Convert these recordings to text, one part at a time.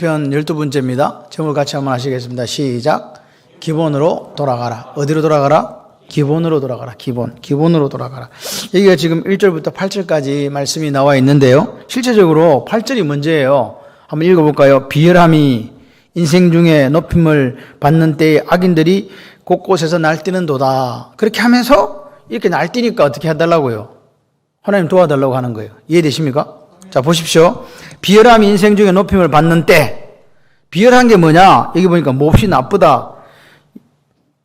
시편 12번째입니다. 제목을 같이 한번 하시겠습니다. 시작. 기본으로 돌아가라. 어디로 돌아가라? 기본으로 돌아가라. 기본으로 돌아가라. 여기가 지금 1절부터 8절까지 말씀이 나와 있는데요. 실제적으로 8절이 문제예요. 한번 읽어볼까요? 비열함이 인생 중에 높임을 받는 때에 악인들이 곳곳에서 날뛰는도다. 그렇게 하면서 이렇게 날뛰니까 어떻게 해달라고요? 하나님 도와달라고 하는 거예요. 이해되십니까? 자, 보십시오. 비열함이 인생 중에 높임을 받는 때, 비열한 게 뭐냐? 여기 보니까 몹시 나쁘다.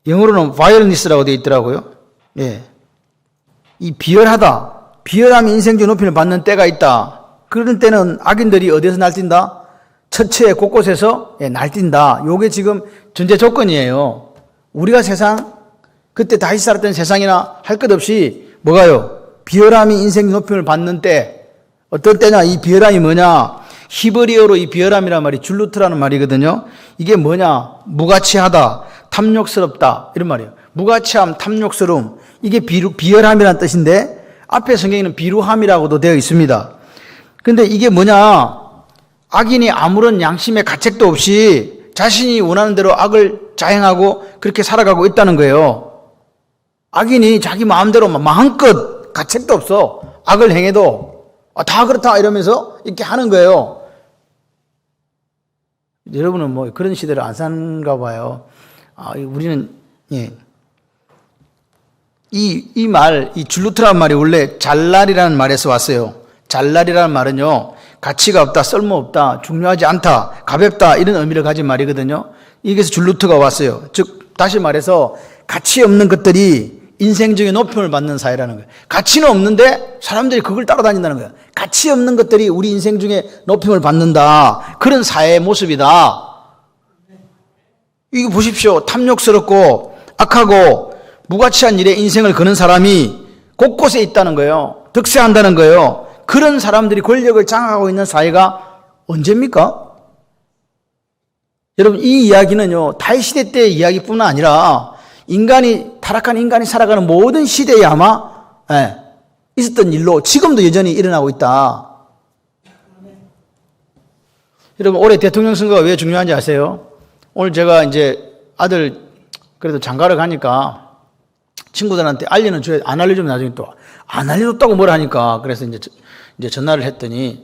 영어로는 violent라고 되어 있더라고요. 예. 이 비열하다. 비열함이 인생 중에 높임을 받는 때가 있다. 그런 때는 악인들이 어디에서 날뛴다? 처처에 곳곳에서 날뛴다. 요게 지금 전제 조건이에요. 우리가 세상, 그때 다시 살았던 세상이나 할 것 없이 뭐가요? 비열함이 인생 높임을 받는 때, 어떤 때냐? 이 비열함이 뭐냐? 히브리어로 이 비열함이란 말이 줄루트라는 말이거든요. 이게 뭐냐? 무가치하다, 탐욕스럽다 이런 말이에요. 무가치함, 탐욕스러움. 이게 비열함이라는 뜻인데 앞에 성경에는 비루함이라고도 되어 있습니다. 근데 이게 뭐냐? 악인이 아무런 양심의 가책도 없이 자신이 원하는 대로 악을 자행하고 그렇게 살아가고 있다는 거예요. 악인이 자기 마음대로 마음껏 가책도 없어. 악을 행해도 다 그렇다 이러면서 이렇게 하는 거예요. 여러분은 뭐 그런 시대를 안 사는가 봐요. 우리는, 예. 이 말, 이 줄루트라는 말이 원래 잘날이라는 말에서 왔어요. 잘날이라는 말은요, 가치가 없다, 쓸모없다, 중요하지 않다, 가볍다, 이런 의미를 가진 말이거든요. 여기서 줄루트가 왔어요. 즉, 다시 말해서 가치 없는 것들이 인생 중에 높임을 받는 사회라는 거예요. 가치는 없는데 사람들이 그걸 따라다닌다는 거예요. 가치 없는 것들이 우리 인생 중에 높임을 받는다. 그런 사회의 모습이다. 이거 보십시오. 탐욕스럽고 악하고 무가치한 일에 인생을 거는 사람이 곳곳에 있다는 거예요. 득세한다는 거예요. 그런 사람들이 권력을 장악하고 있는 사회가 언제입니까? 여러분, 이 이야기는요, 다윗시대 때의 이야기뿐 아니라 타락한 인간이 살아가는 모든 시대에 아마 있었던 일로 지금도 여전히 일어나고 있다. 여러분, 올해 대통령 선거가 왜 중요한지 아세요? 오늘 제가 이제 아들 그래도 장가를 가니까 친구들한테 알려는 줘야 안 알려주면 나중에 또 안 알려줬다고 뭘 하니까 그래서 이제 전화를 했더니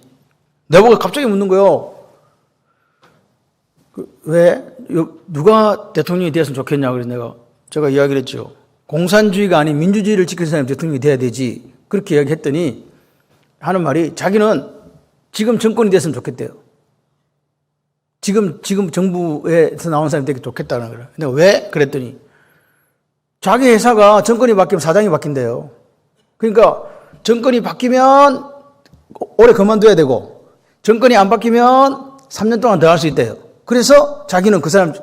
내보고 갑자기 묻는 거예요. 왜 누가 대통령이 되었으면 좋겠냐? 그래서 제가 이야기를 했죠. 공산주의가 아닌 민주주의를 지키는 사람이 대통령이 돼야 되지. 그렇게 이야기했더니 하는 말이 자기는 지금 정권이 됐으면 좋겠대요. 지금 정부에서 나온 사람이 되게 좋겠다는 거예요. 근데 왜? 그랬더니 자기 회사가 정권이 바뀌면 사장이 바뀐대요. 그러니까 정권이 바뀌면 오래 그만둬야 되고 정권이 안 바뀌면 3년 동안 더 할 수 있대요. 그래서 자기는 그 사람.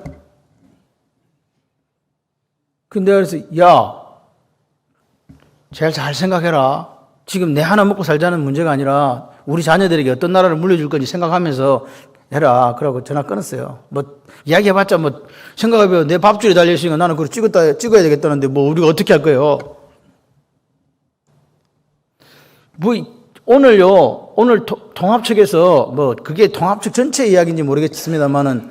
근데 그래서 야, 제일 잘 생각해라. 지금 내 하나 먹고 살자는 문제가 아니라 우리 자녀들에게 어떤 나라를 물려줄 건지 생각하면서 해라. 그러고 전화 끊었어요. 뭐 이야기해봤자 뭐 생각해보면 내 밥줄이 달려있으니까 나는 그걸 찍어야 되겠다는데 뭐 우리가 어떻게 할 거예요? 뭐 오늘 통합 측에서 뭐 그게 통합 측 전체 이야기인지 모르겠습니다만은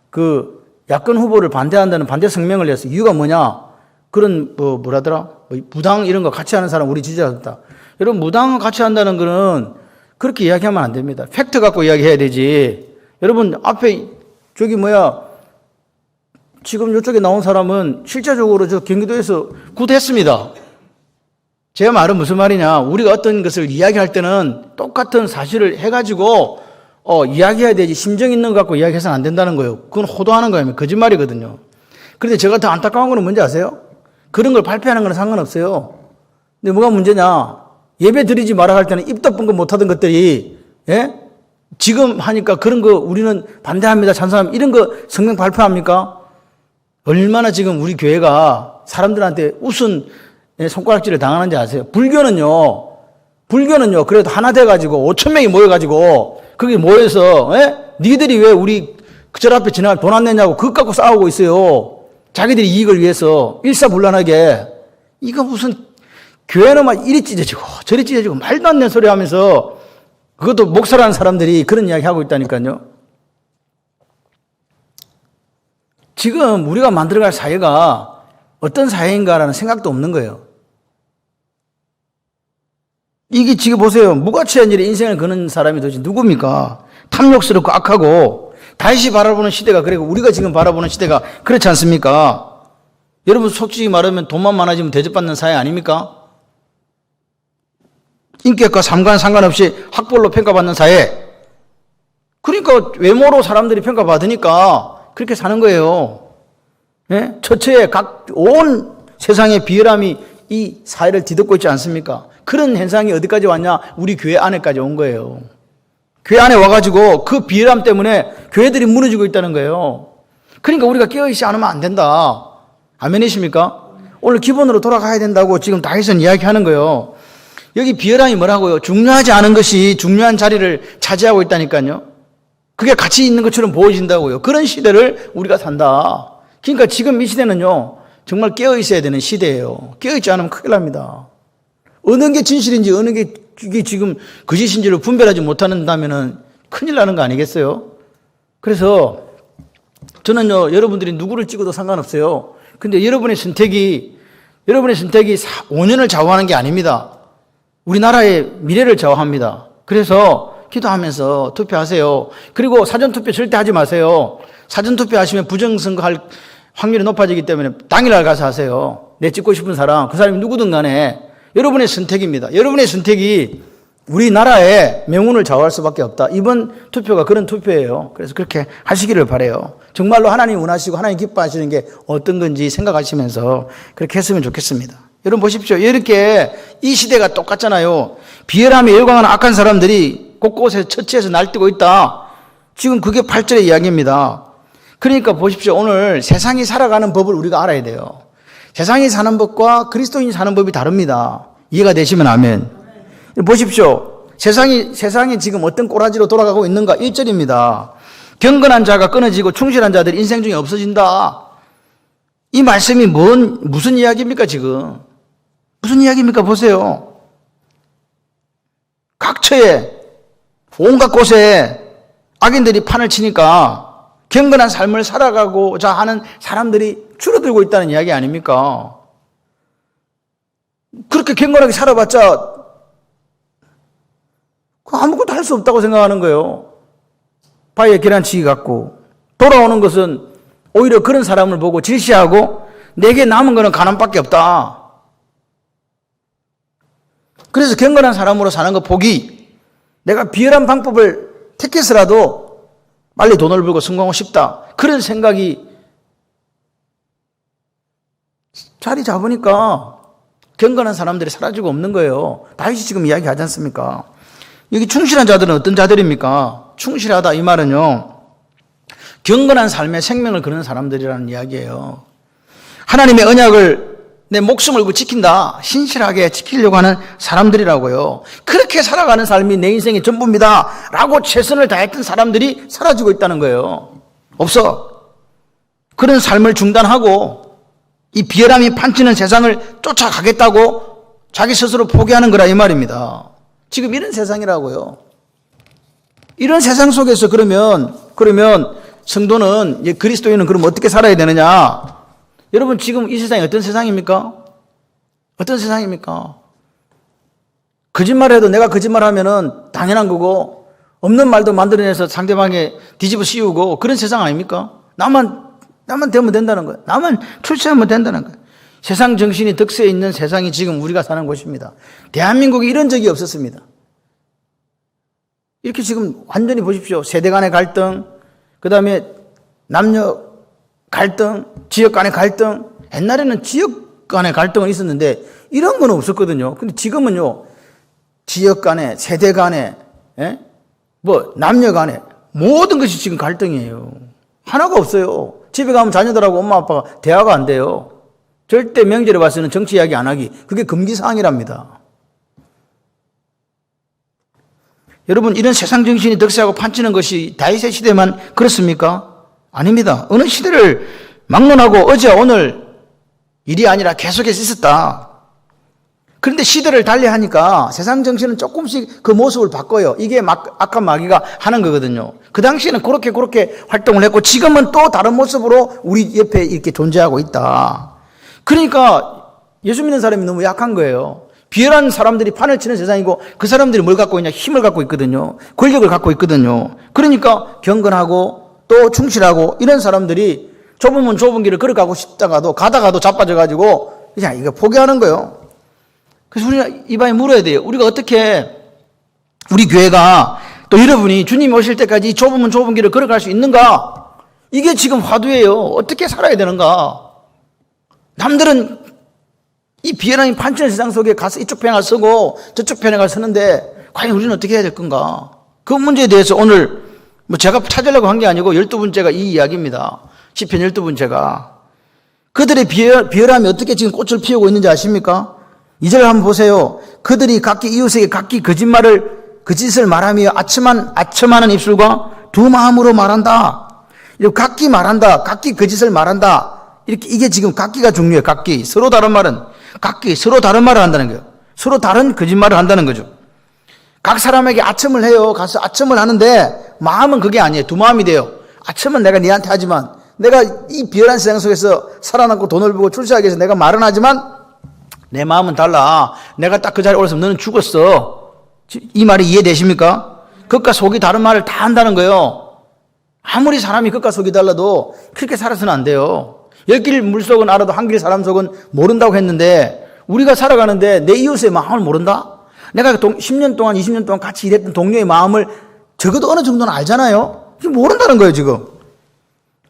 그 야권 후보를 반대한다는 반대 성명을 냈어요. 이유가 뭐냐? 그런 뭐라더라? 무당 이런 거 같이 하는 사람 우리 지지하다. 여러분, 무당 같이 한다는 거는 그렇게 이야기하면 안 됩니다. 팩트 갖고 이야기해야 되지. 여러분, 앞에 지금 이쪽에 나온 사람은 실제적으로 저 경기도에서 굿했습니다. 제 말은 무슨 말이냐? 우리가 어떤 것을 이야기할 때는 똑같은 사실을 해가지고 이야기해야 되지. 심정 있는 거 갖고 이야기해서는 안 된다는 거예요. 그건 호도하는 거예요. 거짓말이거든요. 그런데 제가 더 안타까운 거는 뭔지 아세요? 그런 걸 발표하는 건 상관없어요. 근데 뭐가 문제냐? 예배 드리지 마라 할 때는 입 덮은 거 못하던 것들이, 예? 지금 하니까 그런 거 우리는 반대합니다. 찬성합니다. 이런 거 성명 발표합니까? 얼마나 지금 우리 교회가 사람들한테 우스운 손가락질을 당하는지 아세요? 불교는요, 그래도 하나 돼가지고 5천 명이 모여가지고 거기 모여서, 니들이 왜 우리 절 앞에 지나갈 돈 안 내냐고 그것 갖고 싸우고 있어요. 자기들이 이익을 위해서 일사불란하게. 이거 무슨 교회는 막 이리 찢어지고 저리 찢어지고 말도 안 되는 소리 하면서 그것도 목사라는 사람들이 그런 이야기 하고 있다니까요. 지금 우리가 만들어갈 사회가 어떤 사회인가라는 생각도 없는 거예요. 이게 지금 보세요. 무가치한 일에 인생을 거는 사람이 도대체 누굽니까? 탐욕스럽고 악하고 다시 바라보는 시대가 그리고 우리가 지금 바라보는 시대가 그렇지 않습니까? 여러분 솔직히 말하면 돈만 많아지면 대접받는 사회 아닙니까? 인격과 삶과는 상관없이 학벌로 평가받는 사회. 그러니까 외모로 사람들이 평가받으니까 그렇게 사는 거예요. 예? 처처에 온 세상의 비열함이 이 사회를 뒤덮고 있지 않습니까? 그런 현상이 어디까지 왔냐? 우리 교회 안에까지 온 거예요. 교회 안에 와가지고 그 비열함 때문에 교회들이 무너지고 있다는 거예요. 그러니까 우리가 깨어있지 않으면 안 된다. 아멘이십니까? 오늘 기본으로 돌아가야 된다고 지금 다윗은 이야기하는 거예요. 여기 비열함이 뭐라고요? 중요하지 않은 것이 중요한 자리를 차지하고 있다니까요. 그게 가치 있는 것처럼 보여진다고요. 그런 시대를 우리가 산다. 그러니까 지금 이 시대는요, 정말 깨어있어야 되는 시대예요. 깨어있지 않으면 큰일 납니다. 어느 게 진실인지 어느 게 이게 지금 거짓인지를 분별하지 못한다면은 큰일 나는 거 아니겠어요? 그래서 저는요, 여러분들이 누구를 찍어도 상관없어요. 근데 여러분의 선택이 5년을 좌우하는 게 아닙니다. 우리나라의 미래를 좌우합니다. 그래서 기도하면서 투표하세요. 그리고 사전투표 절대 하지 마세요. 사전투표 하시면 부정선거할 확률이 높아지기 때문에 당일날 가서 하세요. 내 찍고 싶은 사람, 그 사람이 누구든 간에 여러분의 선택입니다. 여러분의 선택이 우리나라의 명운을 좌우할 수밖에 없다. 이번 투표가 그런 투표예요. 그래서 그렇게 하시기를 바라요. 정말로 하나님 원하시고 하나님 기뻐하시는 게 어떤 건지 생각하시면서 그렇게 했으면 좋겠습니다. 여러분 보십시오. 이렇게 이 시대가 똑같잖아요. 비열함에 열광하는 악한 사람들이 곳곳에 처치해서 날뛰고 있다. 지금 그게 8절의 이야기입니다. 그러니까 보십시오. 오늘 세상이 살아가는 법을 우리가 알아야 돼요. 세상이 사는 법과 그리스도인이 사는 법이 다릅니다. 이해가 되시면 아멘. 보십시오. 세상이 지금 어떤 꼬라지로 돌아가고 있는가? 1절입니다. 경건한 자가 끊어지고 충실한 자들이 인생 중에 없어진다. 이 말씀이 무슨 이야기입니까, 지금? 무슨 이야기입니까? 보세요. 각처에, 온갖 곳에 악인들이 판을 치니까 경건한 삶을 살아가고자 하는 사람들이 줄어들고 있다는 이야기 아닙니까? 그렇게 경건하게 살아봤자 아무것도 할 수 없다고 생각하는 거예요. 바위에 계란치기 같고 돌아오는 것은 오히려 그런 사람을 보고 질시하고 내게 남은 것은 가난밖에 없다. 그래서 경건한 사람으로 사는 것 포기. 내가 비열한 방법을 택해서라도 빨리 돈을 벌고 성공하고 싶다. 그런 생각이 자리 잡으니까 경건한 사람들이 사라지고 없는 거예요. 다윗이 지금 이야기하지 않습니까? 여기 충실한 자들은 어떤 자들입니까? 충실하다 이 말은요, 경건한 삶에 생명을 거는 사람들이라는 이야기예요. 하나님의 언약을 내 목숨을 걸고 지킨다. 신실하게 지키려고 하는 사람들이라고요. 그렇게 살아가는 삶이 내 인생의 전부입니다 라고 최선을 다했던 사람들이 사라지고 있다는 거예요. 없어. 그런 삶을 중단하고 이 비열함이 판치는 세상을 쫓아가겠다고 자기 스스로 포기하는 거라 이 말입니다. 지금 이런 세상이라고요. 이런 세상 속에서 그러면 성도는, 그리스도인은 그럼 어떻게 살아야 되느냐? 여러분 지금 이 세상이 어떤 세상입니까? 어떤 세상입니까? 거짓말해도 내가 거짓말하면은 당연한 거고 없는 말도 만들어내서 상대방에 뒤집어 씌우고 그런 세상 아닙니까? 나만 되면 된다는 거예요. 나만 출세하면 된다는 거예요. 세상 정신이 덕세에 있는 세상이 지금 우리가 사는 곳입니다. 대한민국이 이런 적이 없었습니다. 이렇게 지금 완전히 보십시오. 세대 간의 갈등, 그 다음에 남녀 갈등, 지역 간의 갈등. 옛날에는 지역 간의 갈등은 있었는데 이런 건 없었거든요. 근데 지금은요, 지역 간에, 세대 간에, 남녀 간에 모든 것이 지금 갈등이에요. 하나가 없어요. 집에 가면 자녀들하고 엄마 아빠가 대화가 안 돼요. 절대 명절에 와서는 정치 이야기 안 하기. 그게 금기사항이랍니다. 여러분, 이런 세상 정신이 덕세하고 판치는 것이 다윗의 시대만 그렇습니까? 아닙니다. 어느 시대를 막론하고 어제와 오늘 일이 아니라 계속해서 있었다. 그런데 시대를 달리하니까 세상 정신은 조금씩 그 모습을 바꿔요. 이게 악한 마귀가 하는 거거든요. 그 당시에는 그렇게 활동을 했고 지금은 또 다른 모습으로 우리 옆에 이렇게 존재하고 있다. 그러니까 예수 믿는 사람이 너무 약한 거예요. 비열한 사람들이 판을 치는 세상이고 그 사람들이 뭘 갖고 있냐? 힘을 갖고 있거든요. 권력을 갖고 있거든요. 그러니까 경건하고 또 충실하고 이런 사람들이 좁으면 좁은 길을 걸어가고 싶다가도 가다가도 자빠져가지고 그냥 이거 포기하는 거예요. 그래서 우리가 이번에 물어야 돼요. 우리가 어떻게 우리 교회가 또 여러분이 주님이 오실 때까지 좁으면 좁은 길을 걸어갈 수 있는가? 이게 지금 화두예요. 어떻게 살아야 되는가? 남들은 이 비열한 판치는 세상 속에 가서 이쪽 편에 가서 서고 저쪽 편에 가서 서는데 과연 우리는 어떻게 해야 될 건가? 그 문제에 대해서 오늘 제가 찾으려고 한 게 아니고 12번째가 이 이야기입니다. 시편 12번째가. 그들의 비열함이 어떻게 지금 꽃을 피우고 있는지 아십니까? 2절 한번 보세요. 그들이 각기 이웃에게 각기 거짓을 말하며 아첨하는 입술과 두 마음으로 말한다. 각기 말한다. 각기 거짓을 말한다. 이게 지금 각기가 중요해요. 각기. 서로 다른 말은 서로 다른 말을 한다는 거예요. 서로 다른 거짓말을 한다는 거죠. 각 사람에게 아첨을 해요. 가서 아첨을 하는데 마음은 그게 아니에요. 두 마음이 돼요. 아첨은 내가 니한테 하지만 내가 이 비열한 세상 속에서 살아남고 돈을 벌고 출세하기 위해서 내가 말은 하지만 내 마음은 달라. 내가 딱 그 자리에 올라서면 너는 죽었어. 이 말이 이해되십니까? 겉과 속이 다른 말을 다 한다는 거예요. 아무리 사람이 겉과 속이 달라도 그렇게 살아서는 안 돼요. 10길 물속은 알아도 한 길 사람 속은 모른다고 했는데 우리가 살아가는데 내 이웃의 마음을 모른다? 내가 10년 동안 20년 동안 같이 일했던 동료의 마음을 적어도 어느 정도는 알잖아요. 모른다는 거예요 지금.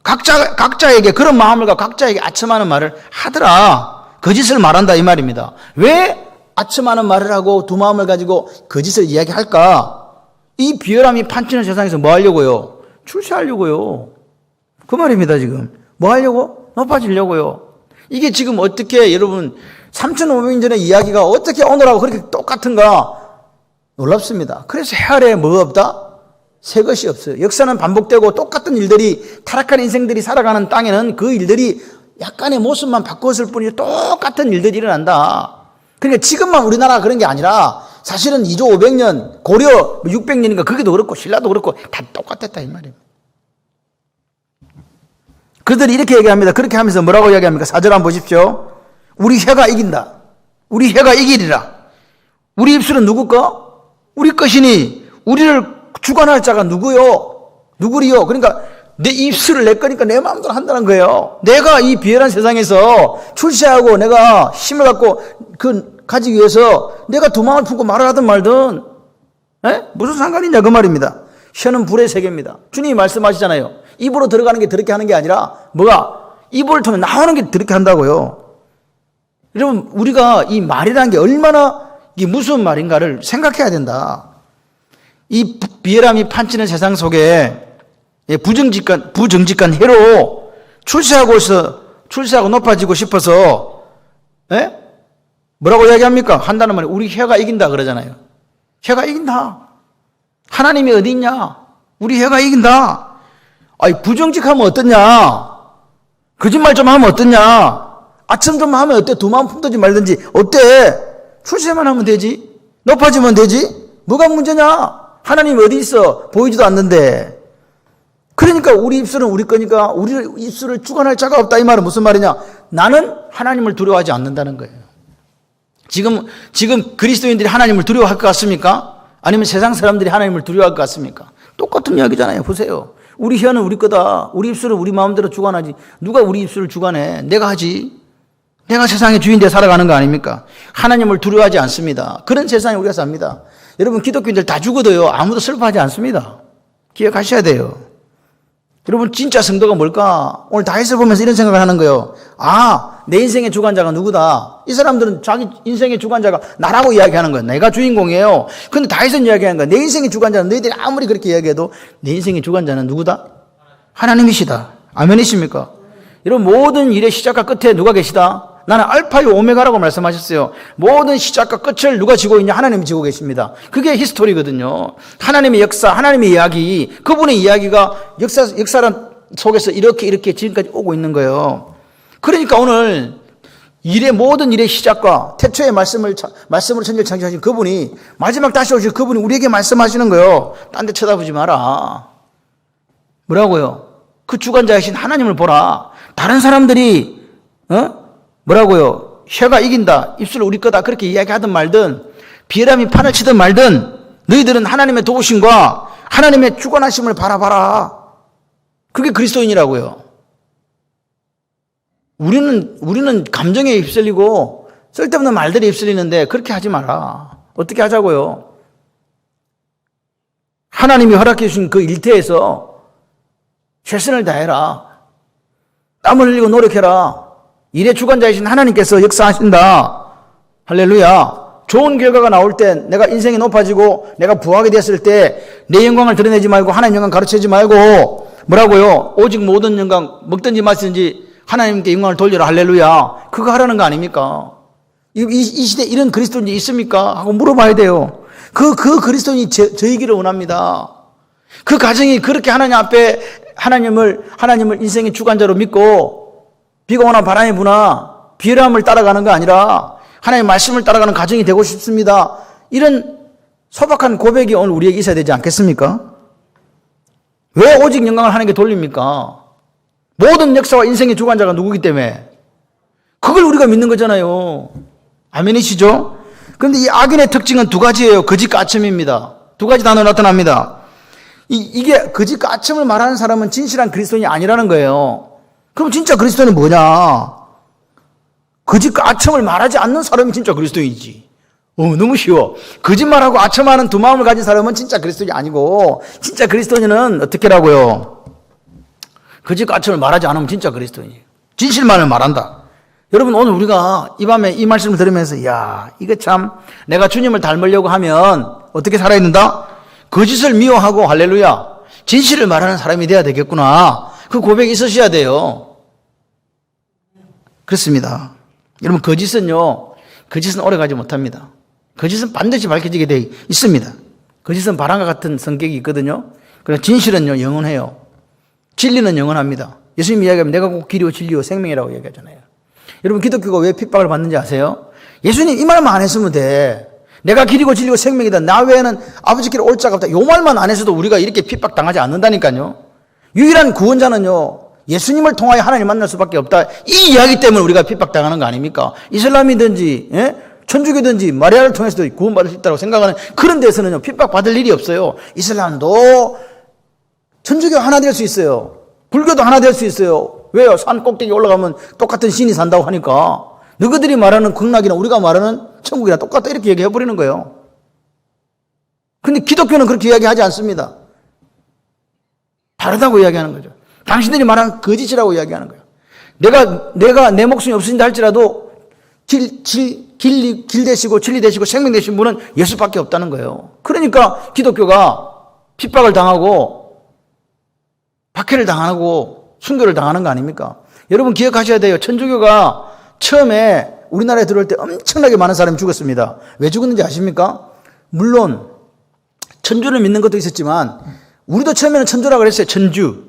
각자에게 그런 마음을 갖고 각자에게 아첨하는 말을 하더라. 거짓을 말한다 이 말입니다. 왜 아첨하는 말을 하고 두 마음을 가지고 거짓을 이야기할까? 이 비열함이 판치는 세상에서 뭐 하려고요? 출세하려고요. 그 말입니다 지금. 뭐 하려고? 높아지려고요. 이게 지금 어떻게 여러분 3,500년 전의 이야기가 어떻게 오늘하고 그렇게 똑같은가? 놀랍습니다. 그래서 해 아래에 뭐가 없다? 새 것이 없어요. 역사는 반복되고 똑같은 일들이 타락한 인생들이 살아가는 땅에는 그 일들이 약간의 모습만 바꿨을 뿐이지 똑같은 일들이 일어난다. 그러니까 지금만 우리나라가 그런 게 아니라 사실은 2조 500년, 고려 600년인가 그게도 그렇고 신라도 그렇고 다 똑같았다 이 말입니다. 그들이 이렇게 얘기합니다. 그렇게 하면서 뭐라고 이야기합니까? 4절 한번 보십시오. 우리 혀가 이긴다. 우리 혀가 이기리라. 우리 입술은 누구 거? 우리 것이니 우리를 주관할 자가 누구요? 누구리요? 그러니까 내 입술을 내 거니까 내 마음대로 한다는 거예요. 내가 이 비열한 세상에서 출세하고 내가 힘을 갖고 가지기 위해서 내가 두 마음을 품고 말을 하든 말든 무슨 상관이냐 그 말입니다. 혀는 불의 세계입니다. 주님이 말씀하시잖아요. 입으로 들어가는 게 더럽게 하는 게 아니라 뭐가? 입을 통해 나오는 게 더럽게 한다고요. 여러분 우리가 이 말이라는 게 얼마나 이게 무슨 말인가를 생각해야 된다. 이 비열함이 판치는 세상 속에 부정직한 해로 출세하고 높아지고 싶어서 뭐라고 이야기합니까? 한다는 말이 우리 혀가 이긴다 그러잖아요. 혀가 이긴다. 하나님이 어디 있냐? 우리 혀가 이긴다. 아니 부정직하면 어떠냐? 거짓말 좀 하면 어떠냐? 아첨 좀 하면 어때? 두 마음 품든지 말든지 어때? 출세만 하면 되지? 높아지면 되지? 뭐가 문제냐? 하나님 어디 있어? 보이지도 않는데. 그러니까 우리 입술은 우리 거니까 우리 입술을 주관할 자가 없다 이 말은 무슨 말이냐? 나는 하나님을 두려워하지 않는다는 거예요. 지금 그리스도인들이 하나님을 두려워할 것 같습니까? 아니면 세상 사람들이 하나님을 두려워할 것 같습니까? 똑같은 이야기잖아요. 보세요. 우리 혀는 우리 거다. 우리 입술은 우리 마음대로 주관하지. 누가 우리 입술을 주관해? 내가 하지. 내가 세상의 주인 돼 살아가는 거 아닙니까? 하나님을 두려워하지 않습니다. 그런 세상에 우리가 삽니다. 여러분 기독교인들 다 죽어도요. 아무도 슬퍼하지 않습니다. 기억하셔야 돼요. 여러분 진짜 성도가 뭘까? 오늘 다윗을 보면서 이런 생각을 하는 거예요. 아, 내 인생의 주관자가 누구다. 이 사람들은 자기 인생의 주관자가 나라고 이야기하는 거예요. 내가 주인공이에요. 근데 다윗은 이야기하는 거예요. 내 인생의 주관자는 너희들이 아무리 그렇게 이야기해도 내 인생의 주관자는 누구다? 하나님이시다. 아멘이십니까? 여러분 모든 일의 시작과 끝에 누가 계시다? 나는 알파요 오메가라고 말씀하셨어요. 모든 시작과 끝을 누가 지고 있냐? 하나님이 지고 계십니다. 그게 히스토리거든요. 하나님의 역사, 하나님의 이야기, 그분의 이야기가 역사란 속에서 이렇게 지금까지 오고 있는 거예요. 그러니까 오늘 일의 모든 일의 시작과 태초의 말씀으로 천지를 창조하신 그분이 마지막 다시 오실 그분이 우리에게 말씀하시는 거예요. 딴 데 쳐다보지 마라. 뭐라고요? 그 주관자이신 하나님을 보라. 다른 사람들이 뭐라고요? 혀가 이긴다. 입술 우리 거다. 그렇게 이야기하든 말든 비람이 판을 치든 말든 너희들은 하나님의 도우심과 하나님의 주관하심을 바라봐라. 그게 그리스도인이라고요. 우리는 감정에 휩쓸리고 쓸데없는 말들에 휩쓸리는데 그렇게 하지 마라. 어떻게 하자고요? 하나님이 허락해 주신 그 일터에서 최선을 다해라. 땀을 흘리고 노력해라. 일의 주관자이신 하나님께서 역사하신다. 할렐루야. 좋은 결과가 나올 때 내가 인생이 높아지고 내가 부하게 됐을 때 내 영광을 드러내지 말고 하나님 영광 가르치지 말고 뭐라고요? 오직 모든 영광 먹든지 마시든지 하나님께 영광을 돌려라. 할렐루야. 그거 하라는 거 아닙니까? 이 시대에 이런 그리스도인이 있습니까? 하고 물어봐야 돼요. 그 그리스도인이 저이기를 원합니다. 그 가정이 그렇게 하나님 앞에 하나님을 인생의 주관자로 믿고 비가 오나 바람이 부나 비람을 따라가는 거 아니라 하나님의 말씀을 따라가는 가정이 되고 싶습니다. 이런 소박한 고백이 오늘 우리에게 있어야 되지 않겠습니까? 왜 오직 영광을 하나님께 돌립니까? 모든 역사와 인생의 주관자가 누구기 때문에 그걸 우리가 믿는 거잖아요. 아멘이시죠? 그런데 이 악인의 특징은 두 가지예요. 거짓 까침입니다. 두 가지 단어로 나타납니다. 이게 거짓 까침을 말하는 사람은 진실한 그리스도인이 아니라는 거예요. 그럼 진짜 그리스도인은 뭐냐? 거짓 까침을 말하지 않는 사람이 진짜 그리스도인이지. 너무 쉬워. 거짓말하고 아첨하는 두 마음을 가진 사람은 진짜 그리스도인이 아니고 진짜 그리스도인은 어떻게라고요? 거짓 까침을 말하지 않으면 진짜 그리스도인이에요. 진실만을 말한다. 여러분 오늘 우리가 이 밤에 이 말씀을 들으면서 야 이거 참 내가 주님을 닮으려고 하면 어떻게 살아야 된다? 거짓을 미워하고 할렐루야 진실을 말하는 사람이 돼야 되겠구나. 그 고백이 있으셔야 돼요. 그렇습니다. 여러분 거짓은 오래가지 못합니다. 거짓은 반드시 밝혀지게 되어 있습니다. 거짓은 바람과 같은 성격이 있거든요. 그러나 진실은요 영원해요. 진리는 영원합니다. 예수님 이야기하면 내가 곧 길이요 진리요 생명이라고 얘기하잖아요. 여러분 기독교가 왜 핍박을 받는지 아세요? 예수님 이 말만 안 했으면 돼. 내가 길이고 진리고 생명이다. 나 외에는 아버지께로 올 자가 없다. 이 말만 안 했어도 우리가 이렇게 핍박당하지 않는다니까요. 유일한 구원자는요. 예수님을 통하여 하나님 만날 수밖에 없다. 이 이야기 때문에 우리가 핍박당하는 거 아닙니까? 이슬람이든지 천주교든지 마리아를 통해서도 구원받을 수 있다고 생각하는 그런 데서는요. 핍박받을 일이 없어요. 이슬람도 천주교 하나 될 수 있어요. 불교도 하나 될 수 있어요. 왜요? 산 꼭대기 올라가면 똑같은 신이 산다고 하니까 너희들이 말하는 극락이나 우리가 말하는 천국이나 똑같다 이렇게 얘기해버리는 거예요. 근데 기독교는 그렇게 이야기하지 않습니다. 다르다고 이야기하는 거죠. 당신들이 말하는 거짓이라고 이야기하는 거예요. 내가 내 목숨이 없으신다 할지라도 길 되시고 진리 되시고 생명 되신 분은 예수밖에 없다는 거예요. 그러니까 기독교가 핍박을 당하고 박해를 당하고 순교를 당하는 거 아닙니까? 여러분 기억하셔야 돼요. 천주교가 처음에 우리나라에 들어올 때 엄청나게 많은 사람이 죽었습니다. 왜 죽었는지 아십니까? 물론 천주를 믿는 것도 있었지만 우리도 처음에는 천주라고 그랬어요. 천주.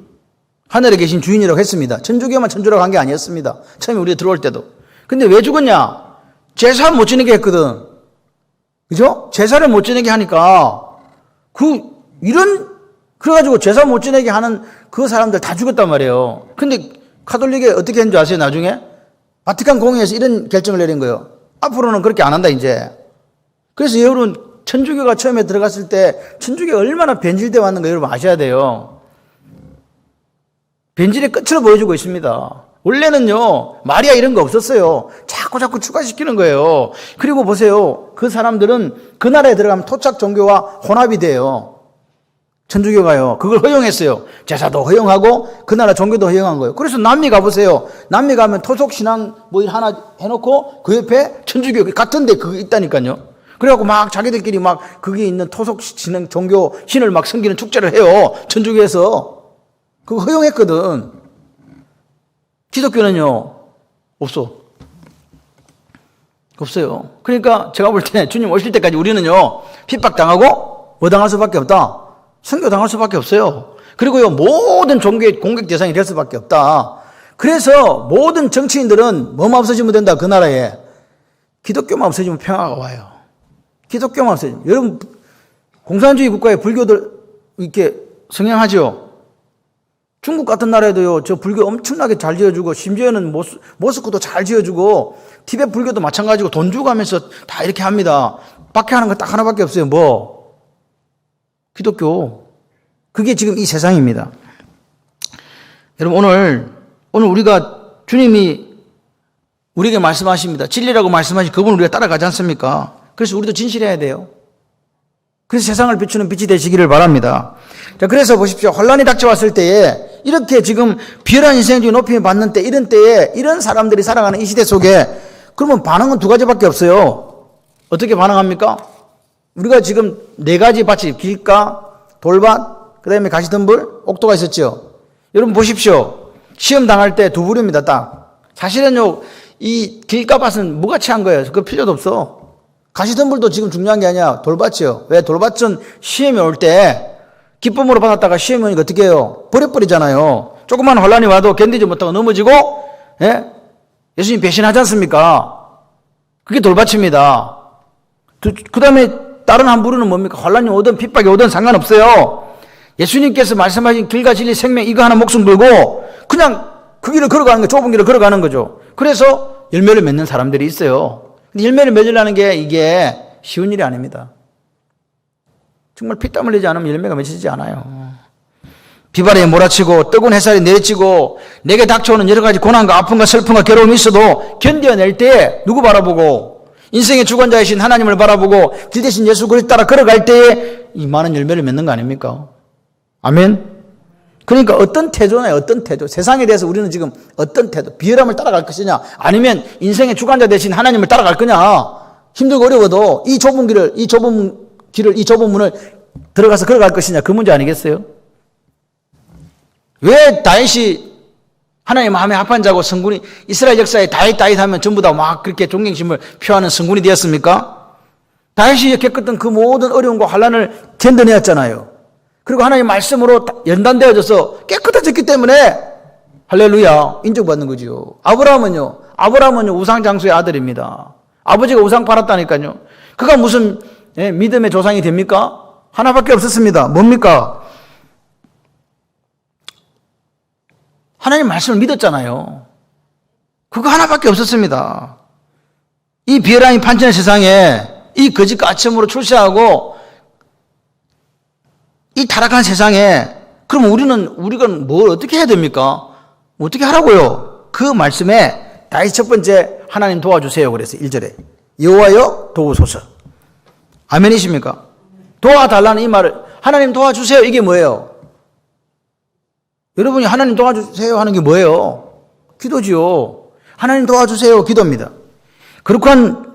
하늘에 계신 주인이라고 했습니다. 천주교만 천주라고 한 게 아니었습니다. 처음에 우리가 들어올 때도. 근데 왜 죽었냐? 제사 못 지내게 했거든. 그죠? 제사를 못 지내게 하니까 그래가지고 제사 못 지내게 하는 그 사람들 다 죽었단 말이에요. 근데 카톨릭에 어떻게 했는지 아세요? 나중에? 바티칸 공회에서 이런 결정을 내린 거예요. 앞으로는 그렇게 안 한다 이제. 그래서 여러분 천주교가 처음에 들어갔을 때 천주교가 얼마나 변질되어 왔는가 여러분 아셔야 돼요. 변질의 끝으로 보여주고 있습니다. 원래는요 마리아 이런 거 없었어요. 자꾸 추가시키는 거예요. 그리고 보세요. 그 사람들은 그 나라에 들어가면 토착 종교와 혼합이 돼요. 천주교가요. 그걸 허용했어요. 제사도 허용하고 그 나라 종교도 허용한 거예요. 그래서 남미 가보세요. 남미 가면 토속신앙 뭐 하나 해놓고 그 옆에 천주교 같은데 그거 있다니까요. 그래갖고 막 자기들끼리 막 거기에 있는 토속신앙 종교 신을 막 섬기는 축제를 해요. 천주교에서. 그거 허용했거든. 기독교는요. 없어요. 그러니까 제가 볼 때 주님 오실 때까지 우리는요. 핍박당하고 뭐 당할 수밖에 없다. 선교당할 수밖에 없어요. 그리고요 모든 종교의 공격 대상이 될 수밖에 없다. 그래서 모든 정치인들은 뭐만 없어지면 된다. 그 나라에 기독교만 없어지면 평화가 와요. 기독교만 없어지면. 여러분 공산주의 국가에 불교들 이렇게 성행하죠. 중국 같은 나라에도요, 저 불교 엄청나게 잘 지어주고, 심지어는 모스크도 잘 지어주고, 티베트 불교도 마찬가지고 돈 주고 하면서 다 이렇게 합니다. 박해하는 거 딱 하나밖에 없어요. 뭐? 기독교. 그게 지금 이 세상입니다. 여러분, 오늘 우리가 주님이 우리에게 말씀하십니다. 진리라고 말씀하신 그분을 우리가 따라가지 않습니까? 그래서 우리도 진실해야 돼요. 그래서 세상을 비추는 빛이 되시기를 바랍니다. 자, 그래서 보십시오. 혼란이 닥쳐왔을 때에 이렇게 지금 비열한 인생주의 높임을 받는 때, 이런 때에 이런 사람들이 살아가는 이 시대 속에 그러면 반응은 두 가지밖에 없어요. 어떻게 반응합니까? 우리가 지금 네 가지 밭이 길가, 돌밭, 그 다음에 가시덤불, 옥토가 있었죠. 여러분 보십시오. 시험 당할 때 두 부류입니다. 딱. 사실은요, 이 길가밭은 무가치한 거예요. 그거 필요도 없어. 가시덤불도 지금 중요한 게 아니야. 돌밭이요. 왜? 돌밭은 시험이 올 때 기쁨으로 받았다가 시험이 오니까 어떻게 해요? 버려버리잖아요. 조그만 혼란이 와도 견디지 못하고 넘어지고, 예? 예수님 배신하지 않습니까? 그게 돌밭입니다. 그 다음에 다른 한 부류는 뭡니까? 혼란이 오든 핍박이 오든 상관없어요. 예수님께서 말씀하신 길과 진리 생명 이거 하나 목숨 걸고 그냥 그 길을 걸어가는 거, 좁은 길을 걸어가는 거죠. 그래서 열매를 맺는 사람들이 있어요. 근데 열매를 맺으려는 게 이게 쉬운 일이 아닙니다. 정말 피땀 흘리지 않으면 열매가 맺히지 않아요. 비바람이 몰아치고 뜨거운 햇살이 내리치고 내게 닥쳐오는 여러 가지 고난과 아픔과 슬픔과 괴로움이 있어도 견뎌낼 때 누구 바라보고 인생의 주관자이신 하나님을 바라보고 길 대신 예수 그리스도 따라 걸어갈 때에 이 많은 열매를 맺는 거 아닙니까? 아멘. 그러니까 어떤 태도냐, 어떤 태도. 세상에 대해서 우리는 지금 어떤 태도, 비열함을 따라갈 것이냐, 아니면 인생의 주관자 대신 하나님을 따라갈 거냐. 힘들고 어려워도 이 좁은 문을 들어가서 걸어갈 것이냐, 그 문제 아니겠어요? 왜 다윗이 하나님 마음에 합한 자고 성군이, 이스라엘 역사에 다윗 하면 전부 다 막 그렇게 존경심을 표하는 성군이 되었습니까? 다윗이 겪었던 그 모든 어려움과 환난을 견뎌내었잖아요. 그리고 하나님 말씀으로 연단되어져서 깨끗해졌기 때문에 할렐루야 인정받는 거지요. 아브라함은요 우상장수의 아들입니다. 아버지가 우상 팔았다니까요. 그가 무슨 믿음의 조상이 됩니까? 하나밖에 없었습니다. 뭡니까? 하나님 말씀을 믿었잖아요. 그거 하나밖에 없었습니다. 이 비열함이 판치는 세상에 이 거짓 가침으로 출세하고 이 타락한 세상에 그럼 우리가 뭘 어떻게 해야 됩니까? 어떻게 하라고요? 그 말씀에 다시 첫 번째 하나님 도와주세요 그랬어요. 1절에 여호와여 도우소서. 아멘이십니까? 도와달라는 이 말을 하나님 도와주세요 이게 뭐예요? 여러분이 하나님 도와주세요 하는 게 뭐예요? 기도지요. 하나님 도와주세요 기도입니다. 거룩한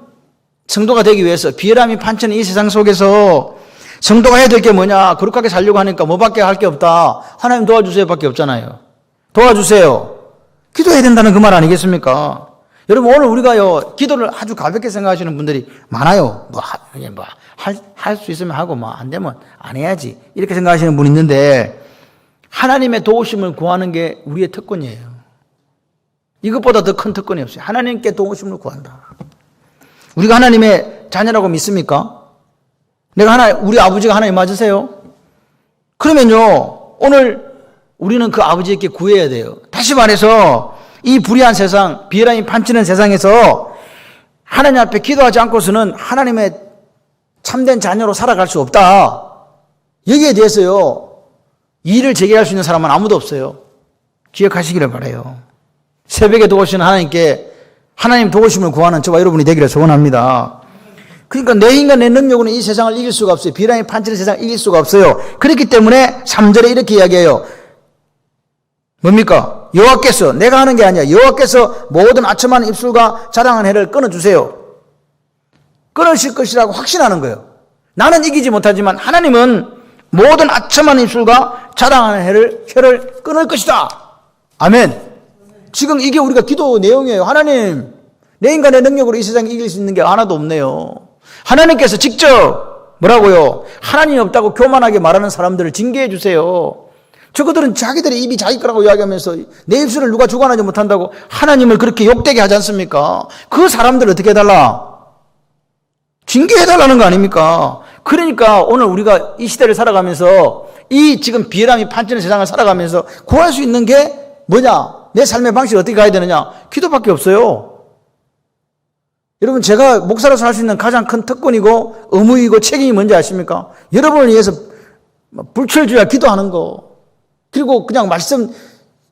성도가 되기 위해서 비열함이 판치는 이 세상 속에서 성도가 해야 될 게 뭐냐? 거룩하게 살려고 하니까 뭐밖에 할 게 없다. 하나님 도와주세요 밖에 없잖아요. 도와주세요. 기도해야 된다는 그 말 아니겠습니까? 여러분 오늘 우리가요 기도를 아주 가볍게 생각하시는 분들이 많아요. 할 수 있으면 하고 안 되면 안 해야지 이렇게 생각하시는 분이 있는데 하나님의 도우심을 구하는 게 우리의 특권이에요. 이것보다 더 큰 특권이 없어요. 하나님께 도우심을 구한다. 우리가 하나님의 자녀라고 믿습니까? 우리 아버지가 하나님 맞으세요? 그러면요, 오늘 우리는 그 아버지께 구해야 돼요. 다시 말해서, 이 불의한 세상, 비열함이 판치는 세상에서 하나님 앞에 기도하지 않고서는 하나님의 참된 자녀로 살아갈 수 없다. 여기에 대해서요, 이의를 제기할 수 있는 사람은 아무도 없어요. 기억하시기를 바라요. 새벽에 도우시는 하나님께 하나님 도우심을 구하는 저와 여러분이 되기를 소원합니다. 그러니까 내 인간 내 능력으로는 이 세상을 이길 수가 없어요. 비람이 판치는 세상을 이길 수가 없어요. 그렇기 때문에 3절에 이렇게 이야기해요. 뭡니까? 여호와께서 내가 하는 게 아니야. 여호와께서 모든 아첨하는 입술과 자랑하는 해를 끊어주세요. 끊으실 것이라고 확신하는 거예요. 나는 이기지 못하지만 하나님은 모든 아첨하는 입술과 자랑하는 혀를 끊을 것이다. 아멘. 지금 이게 우리가 기도 내용이에요. 하나님, 내 인간의 능력으로 이 세상을 이길 수 있는 게 하나도 없네요. 하나님께서 직접 뭐라고요? 하나님이 없다고 교만하게 말하는 사람들을 징계해 주세요. 저거들은 자기들의 입이 자기 거라고 이야기하면서 내 입술을 누가 주관하지 못한다고 하나님을 그렇게 욕되게 하지 않습니까? 그 사람들 어떻게 해달라? 징계해달라는 거 아닙니까? 그러니까 오늘 우리가 이 시대를 살아가면서 이 지금 비열함이 판치는 세상을 살아가면서 구할 수 있는 게 뭐냐? 내 삶의 방식이 어떻게 가야 되느냐? 기도밖에 없어요. 여러분, 제가 목사로서 할 수 있는 가장 큰 특권이고 의무이고 책임이 뭔지 아십니까? 여러분을 위해서 불철주야 기도하는 거. 그리고 그냥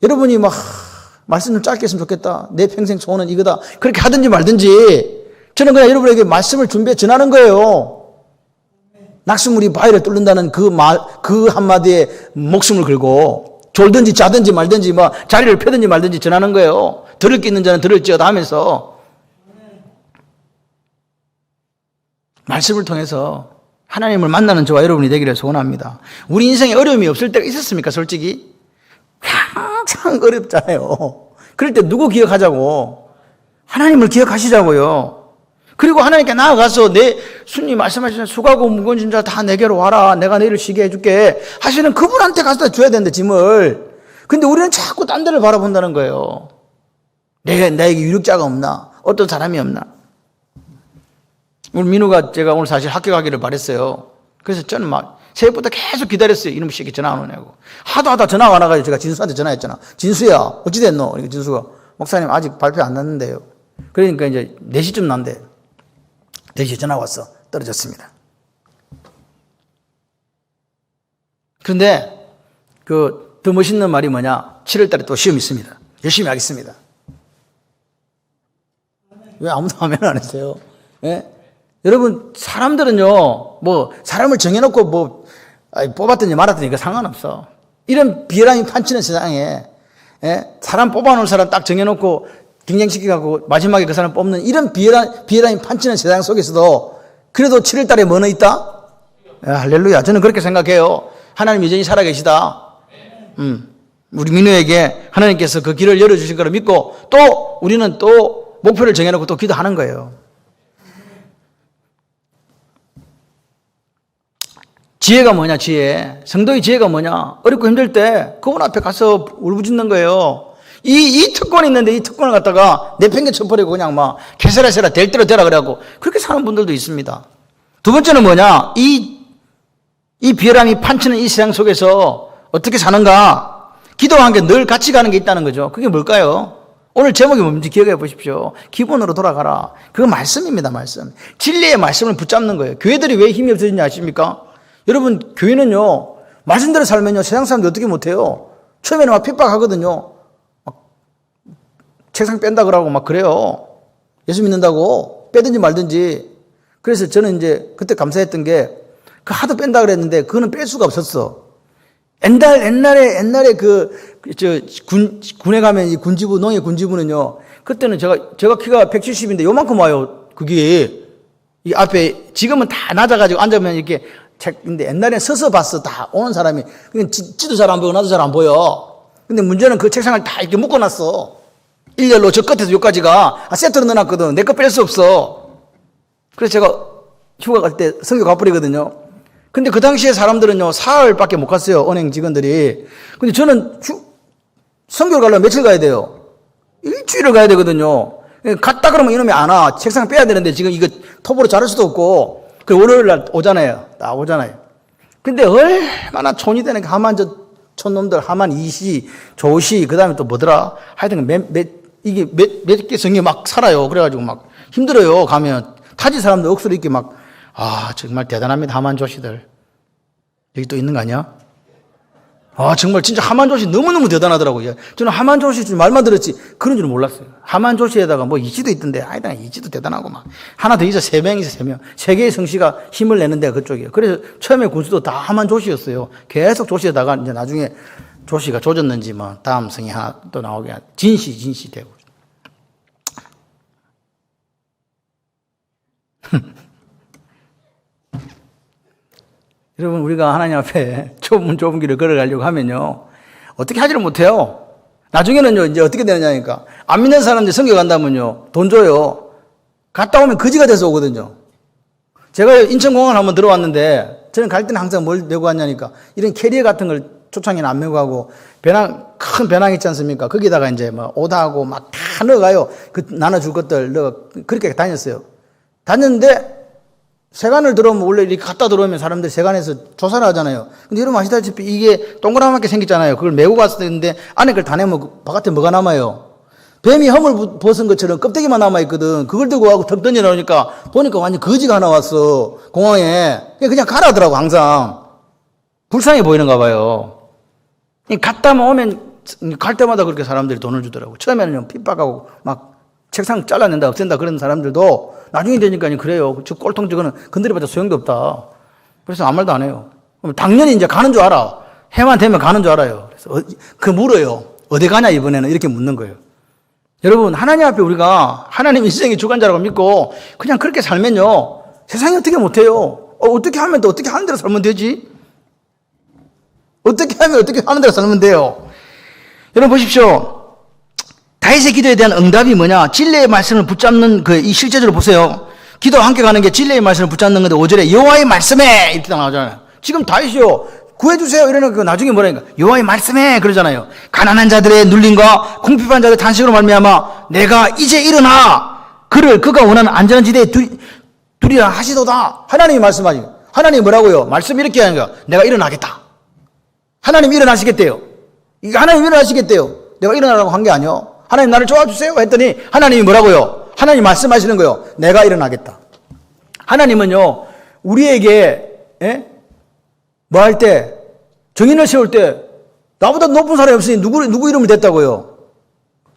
여러분이 말씀 좀 짧게 했으면 좋겠다. 내 평생 소원은 이거다. 그렇게 하든지 말든지 저는 그냥 여러분에게 말씀을 준비해 전하는 거예요. 낙수물이 바위를 뚫는다는 그 한마디에 목숨을 걸고 졸든지 자든지 말든지 자리를 펴든지 말든지 전하는 거예요. 들을 게 있는 자는 들을지어다 하면서 말씀을 통해서 하나님을 만나는 저와 여러분이 되기를 소원합니다. 우리 인생에 어려움이 없을 때가 있었습니까? 솔직히 항상 어렵잖아요. 그럴 때 누구 기억하자고? 하나님을 기억하시자고요. 그리고 하나님께 나아가서 주님 말씀하시는 수고하고 무거운 짐 자 다 내게로 와라. 내가 너희를 쉬게 해줄게. 하시는 그분한테 가서 줘야 되는데 짐을. 근데 우리는 자꾸 딴 데를 바라본다는 거예요. 나에게 유력자가 없나? 어떤 사람이 없나? 우리 민우가 제가 오늘 사실 학교 가기를 바랬어요. 그래서 저는 새벽부터 계속 기다렸어요. 이놈의 새끼 전화 안 오냐고. 하다 전화가 안 와가지고 제가 진수한테 전화했잖아. 진수야, 어찌 됐노? 그러니까 진수가, 목사님 아직 발표 안 났는데요. 그러니까 이제 4시쯤 난대. 4시에 전화 왔어. 떨어졌습니다. 그런데 더 멋있는 말이 뭐냐? 7월 달에 또 시험 있습니다. 열심히 하겠습니다. 왜 아무도 아멘 안 했어요? 예? 여러분, 사람들은요, 사람을 정해놓고 뽑았더니 말았더니 이거 상관없어. 이런 비열함이 판치는 세상에, 예? 사람 뽑아놓은 사람 딱 정해놓고 경쟁시키고 마지막에 그 사람 뽑는 이런 비열함이 판치는 세상 속에서도 그래도 7월 달에 뭐는 있다? 야, 할렐루야. 저는 그렇게 생각해요. 하나님 여전히 살아계시다. 우리 민우에게 하나님께서 그 길을 열어주신 걸 믿고 또 우리는 또 목표를 정해놓고 또 기도하는 거예요. 지혜가 뭐냐, 지혜. 성도의 지혜가 뭐냐. 어렵고 힘들 때 그분 앞에 가서 울부짖는 거예요. 이 특권이 있는데 이 특권을 갖다가 내팽개 쳐버리고 그냥 개세라세라 될 대로 되라 그래갖고 그렇게 사는 분들도 있습니다. 두 번째는 뭐냐. 이 비열함이 판치는 이 세상 속에서 어떻게 사는가. 기도와 함께 늘 같이 가는 게 있다는 거죠. 그게 뭘까요? 오늘 제목이 뭔지 기억해 보십시오. 기본으로 돌아가라. 그거 말씀입니다, 말씀. 진리의 말씀을 붙잡는 거예요. 교회들이 왜 힘이 없어지는지 아십니까? 여러분, 교회는요, 말씀대로 살면요, 세상 사람들 어떻게 못해요? 처음에는 핍박하거든요. 책상 뺀다 그러고 그래요. 예수 믿는다고 빼든지 말든지. 그래서 저는 이제 그때 감사했던 게 하도 뺀다 그랬는데 그거는 뺄 수가 없었어. 옛날에 군에 가면 이 군지부, 농해 군지부는요, 그때는 제가 키가 170인데 요만큼 와요. 그게. 이 앞에, 지금은 다 낮아가지고 앉으면 이렇게 책인데 옛날에 서서 봤어. 다 오는 사람이. 지도 잘 안 보이고 나도 잘 안 보여. 근데 문제는 그 책상을 다 이렇게 묶어놨어. 일렬로 저 끝에서 여기까지가 세트로 넣어놨거든. 내 거 뺄 수 없어. 그래서 제가 휴가 갈 때 성교 가버리거든요. 근데 그 당시에 사람들은요, 사흘밖에 못 갔어요. 은행 직원들이. 근데 저는 성교를 가려면 며칠 가야 돼요? 일주일을 가야 되거든요. 갔다 그러면 이놈이 안 와. 책상 빼야 되는데 지금 이거 톱으로 자를 수도 없고. 그 월요일 날 오잖아요. 나 오잖아요. 근데 얼마나 촌이 되는 하만 촌놈들, 하만 이시, 조시, 그 다음에 또 뭐더라? 하여튼 이게 몇 개 성이 살아요. 그래가지고 힘들어요. 가면. 타지 사람들 억수로 이렇게 정말 대단합니다. 하만 조시들. 여기 또 있는 거 아니야? 정말 진짜 하만 조시 너무너무 대단하더라고요. 저는 하만 조시 말만 들었지 그런 줄은 몰랐어요. 하만 조시에다가 이지도 있던데, 하여튼 이지도 대단하고 하나 더 있어, 3명이서 3명. 3개의 성씨가 힘을 내는 데가 그쪽이에요. 그래서 처음에 군수도 다 하만 조시였어요. 계속 조시에다가 이제 나중에 조시가 조졌는지 다음 성이 하나 또 나오게 진시 되고. 여러분, 우리가 하나님 앞에 좁은 길을 걸어가려고 하면요, 어떻게 하지를 못해요. 나중에는요, 이제 어떻게 되느냐니까. 안 믿는 사람들 성교 간다면요, 돈 줘요. 갔다 오면 거지가 돼서 오거든요. 제가 인천공항을 한번 들어왔는데, 저는 갈 때는 항상 뭘 메고 왔냐니까, 이런 캐리어 같은 걸 초창기는 안 메고 가고, 큰 배낭 있지 않습니까? 거기다가 이제 뭐 옷하고 막 다 넣어가요. 나눠줄 것들 그렇게 다녔어요. 다녔는데, 세관을 들어오면 원래 이렇게 갖다 들어오면 사람들이 세관에서 조사를 하잖아요. 근데 여러분 아시다시피 이게 동그랗게 생겼잖아요. 그걸 메고 갔었는데 안에 걸 다 내면 바깥에 뭐가 남아요? 뱀이 허물 벗은 것처럼 껍데기만 남아있거든. 그걸 들고 가고 턱 던져 나오니까 보니까 완전 거지가 하나 왔어. 공항에. 그냥 가라더라고, 항상. 불쌍해 보이는가 봐요. 갔다 오면 갈 때마다 그렇게 사람들이 돈을 주더라고. 처음에는 핍박하고 막 책상 잘라낸다, 없앤다 그런 사람들도 나중에 되니까 그래요. 저 꼴통 저거는 건드려봤자 소용도 없다. 그래서 아무 말도 안 해요. 당연히 이제 가는 줄 알아. 해만 되면 가는 줄 알아요. 그래서 물어요. 어디 가냐 이번에는 이렇게 묻는 거예요. 여러분 하나님 앞에 우리가 하나님 인생의 주관자라고 믿고 그냥 그렇게 살면요. 세상이 어떻게 못해요. 어떻게 하면 또 어떻게 하는 대로 살면 되지? 어떻게 하면 어떻게 하는 대로 살면 돼요. 여러분 보십시오. 다윗의 기도에 대한 응답이 뭐냐? 진리의 말씀을 붙잡는 이 실제적으로 보세요. 기도와 함께 가는 게 진리의 말씀을 붙잡는 건데 5절에 여호와의 말씀에 이렇게 나오잖아요. 지금 다윗이요. 구해주세요 이러는 거 나중에 뭐라니까? 여호와의 말씀에 그러잖아요. 가난한 자들의 눌림과 궁핍한 자들의 탄식으로 말미암아 내가 이제 일어나 그가 원하는 안전한 지대에 두리라 하시도다. 하나님이 말씀하지. 하나님이 뭐라고요? 말씀 이렇게 하는 거야. 내가 일어나겠다. 하나님 일어나시겠대요. 이게 하나님 일어나시겠대요. 내가 일어나라고 한 게 아니요. 하나님 나를 도와주세요 했더니 하나님이 뭐라고요? 하나님 말씀하시는 거요. 내가 일어나겠다. 하나님은요 우리에게 뭐 할 때 정인을 세울 때 나보다 높은 사람이 없으니 누구 이름을 댔다고요?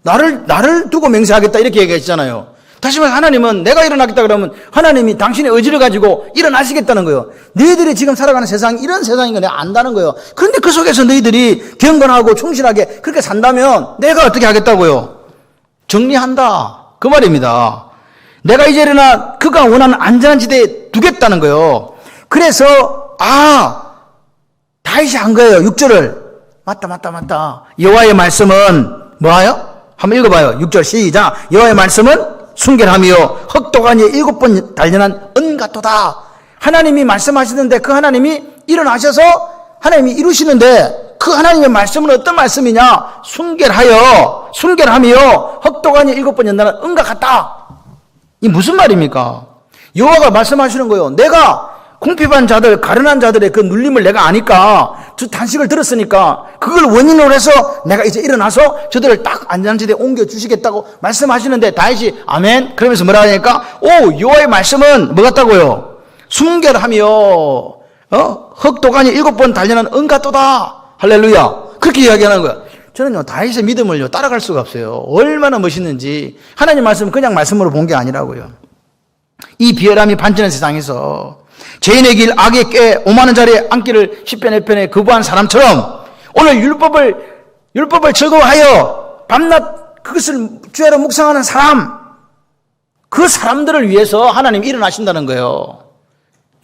나를 두고 맹세하겠다 이렇게 얘기하시잖아요. 다시 말해서 하나님은 내가 일어나겠다 그러면 하나님이 당신의 의지를 가지고 일어나시겠다는 거예요. 너희들이 지금 살아가는 세상이 이런 세상인 거 내가 안다는 거예요. 그런데 그 속에서 너희들이 경건하고 충실하게 그렇게 산다면 내가 어떻게 하겠다고요? 정리한다. 그 말입니다. 내가 이제 일어나 그가 원하는 안전한 지대에 두겠다는 거예요. 그래서 다윗이 한 거예요. 6절을. 맞다. 여호와의 말씀은 뭐예요? 한번 읽어봐요. 6절 시작. 여호와의 말씀은 순결하며 흑도가니에 7번 단련한 은같도다. 하나님이 말씀하시는데 그 하나님이 일어나셔서 하나님이 이루시는데 그 하나님의 말씀은 어떤 말씀이냐? 순결하며 흑도가니에 7번 연단한 은과 같다. 이 무슨 말입니까? 여호와가 말씀하시는 거예요. 내가 궁핍한 자들, 가련한 자들의 그 눌림을 내가 아니까, 저 단식을 들었으니까, 그걸 원인으로 해서 내가 이제 일어나서 저들을 딱 안전지대에 옮겨주시겠다고 말씀하시는데, 다윗이 아멘? 그러면서 뭐라 하니까, 여호와의 말씀은 뭐 같다고요? 순결하며, 흑도가니 7번 단련한 은같도다. 할렐루야. 그렇게 이야기하는 거야. 저는요, 다윗의 믿음을요, 따라갈 수가 없어요. 얼마나 멋있는지. 하나님 말씀은 그냥 말씀으로 본 게 아니라고요. 이 비열함이 반전한 세상에서, 죄인의 길 악의 꾀 오만한 자리에 앉기를 시편 1편에 거부한 사람처럼 오늘 율법을 즐거워하여 밤낮 그것을 주야로 묵상하는 사람, 그 사람들을 위해서 하나님이 일어나신다는 거예요.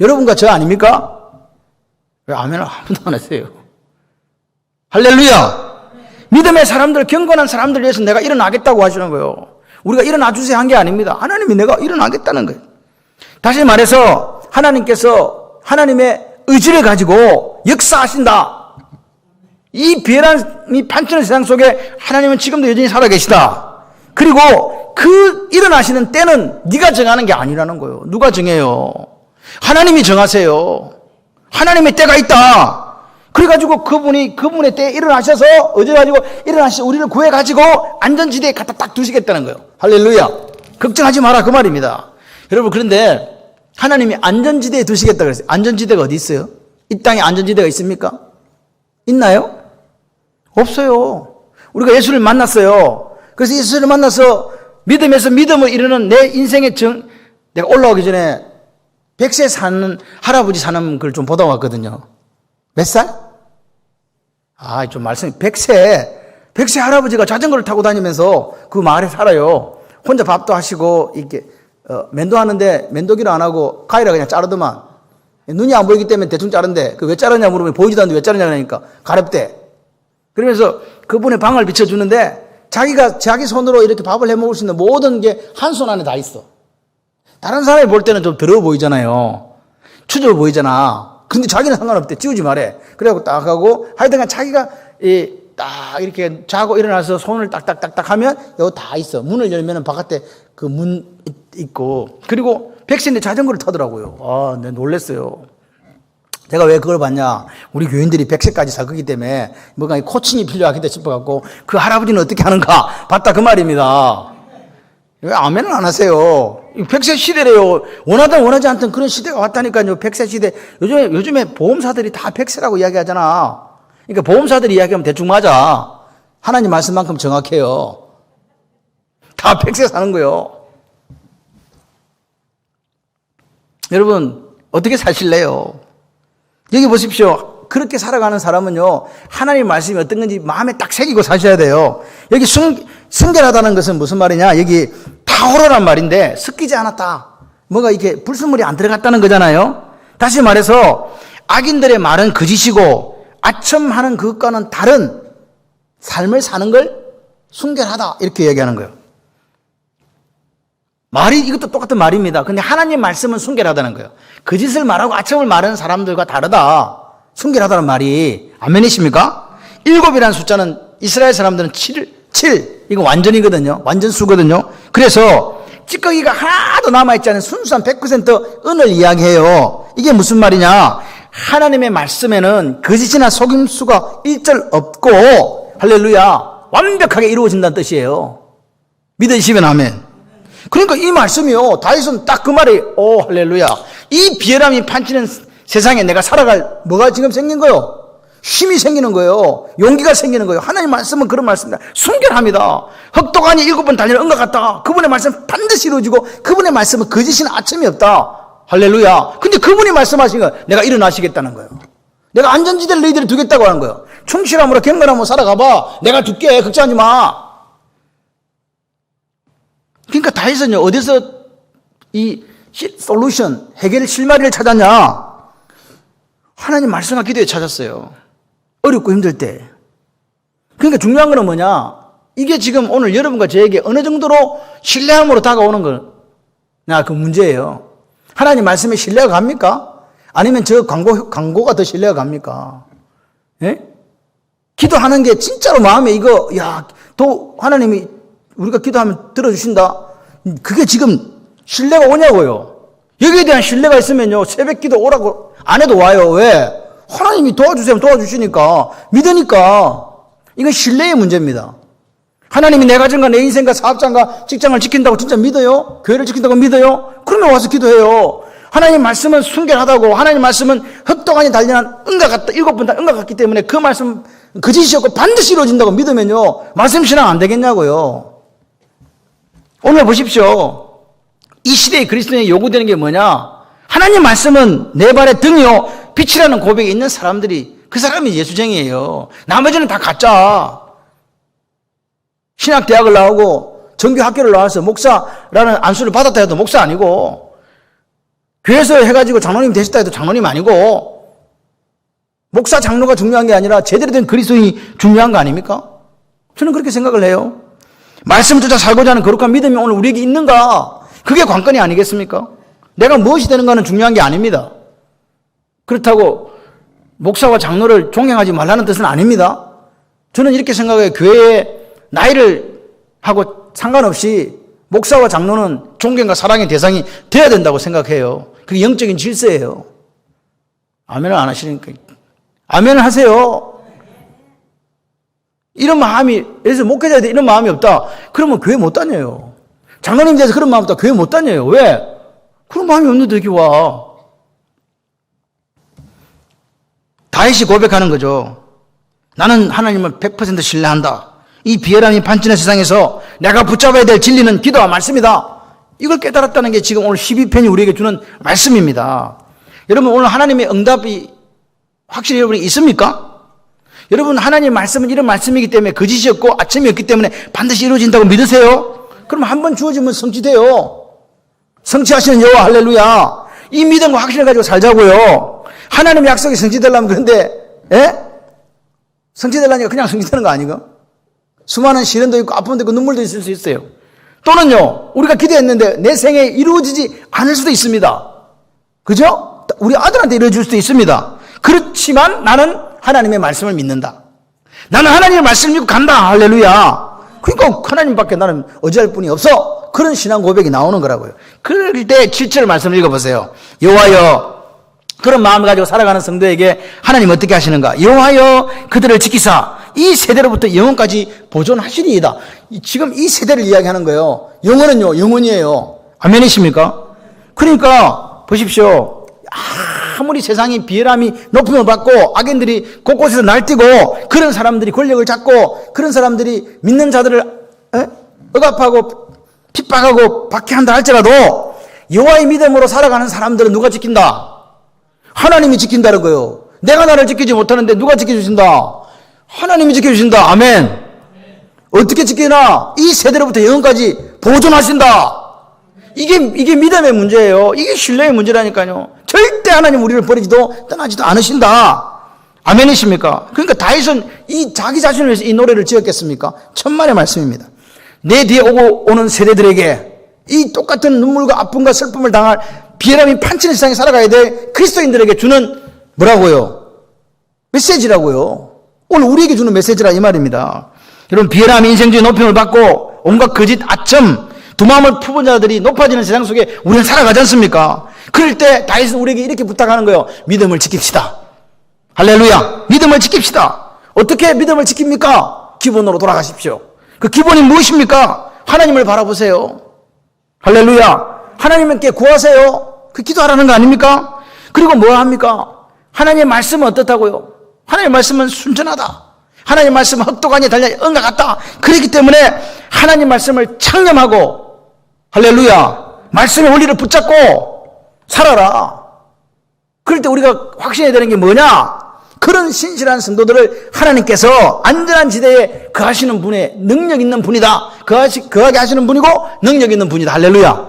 여러분과 저 아닙니까? 왜 아멘을 아무도 안 하세요? 할렐루야. 믿음의 사람들, 경건한 사람들을 위해서 내가 일어나겠다고 하시는 거예요. 우리가 일어나 주세요 한 게 아닙니다. 하나님이 내가 일어나겠다는 거예요. 다시 말해서 하나님께서 하나님의 의지를 가지고 역사하신다. 이 비열함이 판치는 세상 속에 하나님은 지금도 여전히 살아계시다. 그리고 그 일어나시는 때는 네가 정하는 게 아니라는 거예요. 누가 정해요? 하나님이 정하세요. 하나님의 때가 있다. 그래가지고 그분의 때에 일어나셔서 어제가지고 일어나셔서 우리를 구해가지고 안전지대에 갖다 딱 두시겠다는 거예요. 할렐루야. 걱정하지 마라 그 말입니다. 여러분 그런데 하나님이 안전지대에 두시겠다 그랬어요. 안전지대가 어디 있어요? 이 땅에 안전지대가 있습니까? 있나요? 없어요. 우리가 예수를 만났어요. 그래서 예수를 만나서 믿음에서 믿음을 이루는 내 인생의 내가 올라오기 전에 100세 사는 할아버지 사는 걸 좀 보다 왔거든요. 몇 살? 좀 말씀이 100세 할아버지가 자전거를 타고 다니면서 그 마을에 살아요. 혼자 밥도 하시고 이렇게 면도하는데 면도기를 안 하고 가위라 그냥 자르더만. 눈이 안 보이기 때문에 대충 자른데 그 왜 자르냐 물으면 보이지도 않는데 왜 자르냐 그러니까 가렵대. 그러면서 그분의 방을 비춰주는데 자기 손으로 이렇게 밥을 해 먹을 수 있는 모든 게 한 손 안에 다 있어. 다른 사람이 볼 때는 좀 더러워 보이잖아요. 추잡해 보이잖아. 근데 자기는 상관없대. 지우지 말해. 그래갖고 딱 하고 하여튼간 자기가 딱 이렇게 자고 일어나서 손을 딱딱딱딱 하면 여기 다 있어. 문을 열면은 바깥에 그 문 있고. 그리고 100세인데 자전거를 타더라고요. 아, 내가 놀랬어요. 제가 왜 그걸 봤냐. 우리 교인들이 100세까지 살 거기 때문에 뭔가 코칭이 필요하겠다 싶어갖고 그 할아버지는 어떻게 하는가 봤다 그 말입니다. 왜 아멘을 안 하세요? 100세 시대래요. 원하든 원하지 않든 그런 시대가 왔다니까요. 100세 시대. 요즘에 보험사들이 다 100세라고 이야기하잖아. 그러니까 보험사들이 이야기하면 대충 맞아. 하나님 말씀만큼 정확해요. 다 100세 사는 거예요. 여러분 어떻게 사실래요? 여기 보십시오. 그렇게 살아가는 사람은요, 하나님 말씀이 어떤 건지 마음에 딱 새기고 사셔야 돼요. 여기 순결하다는 것은 무슨 말이냐? 여기 타오르란 말인데 섞이지 않았다. 뭐가 이렇게 불순물이 안 들어갔다는 거잖아요. 다시 말해서 악인들의 말은 거짓이고 아첨하는 그것과는 다른 삶을 사는 걸 순결하다 이렇게 얘기하는 거예요. 말이 이것도 똑같은 말입니다. 근데 하나님 말씀은 순결하다는 거예요. 거짓을 말하고 아첨을 말하는 사람들과 다르다. 순결하다는 말이 아멘이십니까? 7이라는 숫자는 이스라엘 사람들은 7 이거 완전이거든요. 완전수거든요. 그래서 찌꺼기가 하나도 남아있지 않은 순수한 100% 은을 이야기해요. 이게 무슨 말이냐? 하나님의 말씀에는 거짓이나 속임수가 일절 없고 할렐루야 완벽하게 이루어진다는 뜻이에요. 믿으시면 아멘. 그러니까 이 말씀이요, 다윗은 딱 그 말이, 오 할렐루야, 이 비열함이 판치는 세상에 내가 살아갈 뭐가 지금 생긴 거요? 힘이 생기는 거예요. 용기가 생기는 거예요. 하나님 말씀은 그런 말씀입니다. 순결합니다. 흑독하니 7번 달리는 은과 같다. 그분의 말씀은 반드시 이루어지고 그분의 말씀은 거짓이나 아첨이 없다. 할렐루야. 근데 그분이 말씀하신 거 내가 일어나시겠다는 거예요. 내가 안전지대를 너희들이 두겠다고 하는 거예요. 충실함으로 경건함으로 살아가봐. 내가 둘게. 걱정하지 마. 그러니까 다윗은요, 어디서 이 솔루션, 해결 실마리를 찾았냐? 하나님 말씀과 기도에 찾았어요. 어렵고 힘들 때. 그러니까 중요한 거는 뭐냐? 이게 지금 오늘 여러분과 저에게 어느 정도로 신뢰함으로 다가오는 거냐, 그 문제예요. 하나님 말씀에 신뢰가 갑니까? 아니면 저 광고가 더 신뢰가 갑니까? 예? 기도하는 게 진짜로 마음에 이거, 야, 또 하나님이 우리가 기도하면 들어주신다. 그게 지금 신뢰가 오냐고요. 여기에 대한 신뢰가 있으면요, 새벽 기도 오라고 안 해도 와요. 왜? 하나님이 도와주세요. 도와주시니까. 믿으니까. 이건 신뢰의 문제입니다. 하나님이 내 가정과 내 인생과 사업장과 직장을 지킨다고 진짜 믿어요? 교회를 지킨다고 믿어요? 그러면 와서 기도해요. 하나님 말씀은 순결하다고, 하나님 말씀은 흑독하니 단련한 은과 같다. 7번 다 은과 같기 때문에 그 말씀 거짓이었고 반드시 이루어진다고 믿으면요, 말씀 신앙 안 되겠냐고요. 오늘 보십시오. 이 시대에 그리스도인에게 요구되는 게 뭐냐? 하나님 말씀은 내 발의 등이요 빛이라는 고백이 있는 사람들이, 그 사람이 예수쟁이에요. 나머지는 다 가짜. 신학대학을 나오고 정규학교를 나와서 목사라는 안수를 받았다 해도 목사 아니고, 교회에서 해가지고 장로님 되셨다 해도 장로님 아니고, 목사 장로가 중요한 게 아니라 제대로 된 그리스도인이 중요한 거 아닙니까? 저는 그렇게 생각을 해요. 말씀 쫓아 살고자 하는 거룩한 믿음이 오늘 우리에게 있는가? 그게 관건이 아니겠습니까? 내가 무엇이 되는가는 중요한 게 아닙니다. 그렇다고 목사와 장로를 존경하지 말라는 뜻은 아닙니다. 저는 이렇게 생각해요. 교회에 나이를 하고 상관없이 목사와 장로는 존경과 사랑의 대상이 되어야 된다고 생각해요. 그게 영적인 질서예요. 아멘을 안 하시니까. 아멘을 하세요. 이런 마음이, 예를 목회자에 대해 이런 마음이 없다. 그러면 교회 못 다녀요. 장로님에 대해서 그런 마음 없다. 교회 못 다녀요. 왜? 그런 마음이 없는데 여기 와. 다윗이 고백하는 거죠. 나는 하나님을 100% 신뢰한다. 이 비열함이 판치는 세상에서 내가 붙잡아야 될 진리는 기도와 말씀이다. 이걸 깨달았다는 게 지금 오늘 12편이 우리에게 주는 말씀입니다. 여러분, 오늘 하나님의 응답이 확실히 여러분이 있습니까? 여러분, 하나님의 말씀은 이런 말씀이기 때문에 거짓이 없고 아첨이 없기 때문에 반드시 이루어진다고 믿으세요? 그럼 한번 주어지면 성취돼요. 성취하시는 여호와 할렐루야. 이 믿음과 확신을 가지고 살자고요. 하나님의 약속이 성취되려면, 그런데 성취되려니까 그냥 성취되는 거 아니고, 수많은 시련도 있고 아픔도 있고 눈물도 있을 수 있어요. 또는요, 우리가 기대했는데 내 생에 이루어지지 않을 수도 있습니다. 그죠? 우리 아들한테 이루어질 수도 있습니다. 그렇지만 나는 하나님의 말씀을 믿는다. 나는 하나님의 말씀을 믿고 간다. 할렐루야. 그러니까 하나님밖에 나는 의지할 분이 없어. 그런 신앙 고백이 나오는 거라고요. 그럴 때 7절 말씀을 읽어보세요. 여호와여, 그런 마음을 가지고 살아가는 성도에게 하나님 어떻게 하시는가? 여호와여 그들을 지키사 이 세대로부터 영원까지 보존하시리이다. 지금 이 세대를 이야기하는 거예요. 영원은요, 영원이에요. 아멘이십니까? 그러니까 보십시오. 아무리 세상이 비열함이 높임을 받고 악인들이 곳곳에서 날뛰고 그런 사람들이 권력을 잡고 그런 사람들이 믿는 자들을 억압하고 핍박하고 박해한다 할지라도 여호와의 믿음으로 살아가는 사람들은 누가 지킨다? 하나님이 지킨다는 거예요. 내가 나를 지키지 못하는데 누가 지켜주신다? 하나님이 지켜주신다. 아멘. 어떻게 지키나? 이 세대로부터 영원까지 보존하신다. 이게 믿음의 문제예요. 이게 신뢰의 문제라니까요. 절대 하나님 우리를 버리지도 떠나지도 않으신다. 아멘이십니까? 그러니까 다윗은 이 자기 자신을 위해서 이 노래를 지었겠습니까? 천만의 말씀입니다. 내 뒤에 오는 세대들에게 이 똑같은 눈물과 아픔과 슬픔을 당할 비열함이 판치는 세상에 살아가야 될 그리스도인들에게 주는 뭐라고요? 메시지라고요. 오늘 우리에게 주는 메시지라 이 말입니다. 여러분, 비열함 인생주의 높임을 받고 온갖 거짓 아첨 두 마음을 품은 자들이 높아지는 세상 속에 우리는 살아가지 않습니까? 그럴 때 다윗은 우리에게 이렇게 부탁하는 거예요. 믿음을 지킵시다. 할렐루야. 믿음을 지킵시다. 어떻게 믿음을 지킵니까? 기본으로 돌아가십시오. 그 기본이 무엇입니까? 하나님을 바라보세요. 할렐루야. 하나님께 구하세요. 그 기도하라는 거 아닙니까? 그리고 뭐 합니까? 하나님의 말씀은 어떻다고요? 하나님의 말씀은 순전하다. 하나님의 말씀은 흑독하니 달려 은과 같다. 그렇기 때문에 하나님 말씀을 창념하고 할렐루야. 말씀의 원리를 붙잡고 살아라. 그럴 때 우리가 확신해야 되는 게 뭐냐? 그런 신실한 성도들을 하나님께서 안전한 지대에 거하시는 분의 능력 있는 분이다. 거하게 하시는 분이고 능력 있는 분이다. 할렐루야.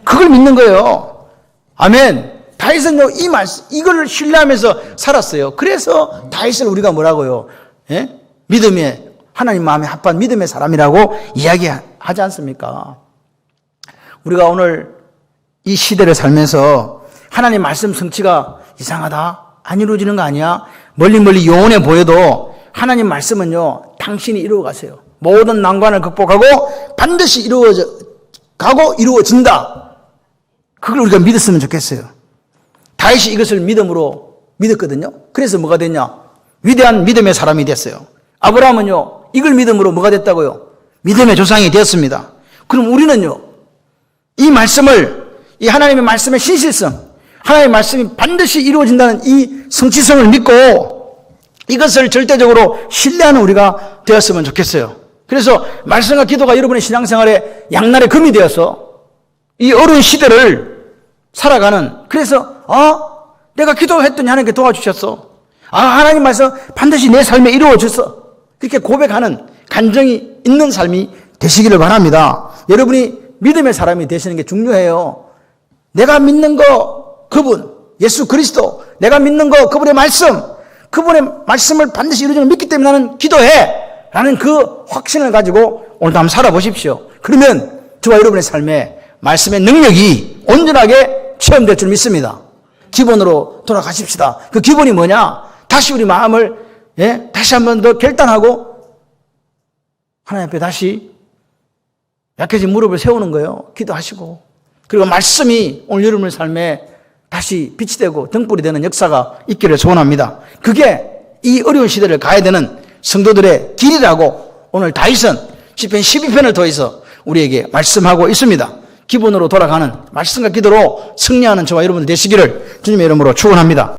그걸 믿는 거예요. 아멘. 다윗은요, 이 말씀, 이걸 신뢰하면서 살았어요. 그래서 다윗을 우리가 뭐라고요? 예? 믿음의, 하나님 마음에 합한 믿음의 사람이라고 이야기하지 않습니까? 우리가 오늘 이 시대를 살면서 하나님 말씀 성취가 이상하다? 안 이루어지는 거 아니야? 멀리 요원해 보여도 하나님 말씀은요, 당신이 이루어 가세요. 모든 난관을 극복하고 반드시 이루어진다. 그걸 우리가 믿었으면 좋겠어요. 다윗이 이것을 믿음으로 믿었거든요. 그래서 뭐가 됐냐? 위대한 믿음의 사람이 됐어요. 아브라함은요, 이걸 믿음으로 뭐가 됐다고요? 믿음의 조상이 되었습니다. 그럼 우리는요, 이 말씀을, 이 하나님의 말씀의 신실성, 하나님의 말씀이 반드시 이루어진다는 이 성취성을 믿고 이것을 절대적으로 신뢰하는 우리가 되었으면 좋겠어요. 그래서 말씀과 기도가 여러분의 신앙생활에 양날의 금이 되어서 이 어려운 시대를 살아가는, 그래서 내가 기도했더니 하나님께 도와주셨어. 하나님 말씀 반드시 내 삶에 이루어졌어. 그렇게 고백하는 간정이 있는 삶이 되시기를 바랍니다. 여러분이 믿음의 사람이 되시는 게 중요해요. 내가 믿는 거 그분 예수 그리스도, 내가 믿는 거 그분의 말씀, 그분의 말씀을 반드시 이루어지는 믿기 때문에 나는 기도해 라는 그 확신을 가지고 오늘도 한번 살아보십시오. 그러면 저와 여러분의 삶에 말씀의 능력이 온전하게 체험될 줄 믿습니다. 기본으로 돌아가십시다. 그 기본이 뭐냐? 다시 우리 마음을 다시 한번 더 결단하고 하나님 앞에 다시 약해진 무릎을 세우는 거예요. 기도하시고, 그리고 말씀이 오늘 여러분의 삶에 다시 빛이 되고 등불이 되는 역사가 있기를 소원합니다. 그게 이 어려운 시대를 가야 되는 성도들의 길이라고 오늘 다윗은 시편 12편을 통해서 우리에게 말씀하고 있습니다. 기본으로 돌아가는 말씀과 기도로 승리하는 저와 여러분들 되시기를 주님의 이름으로 축원합니다.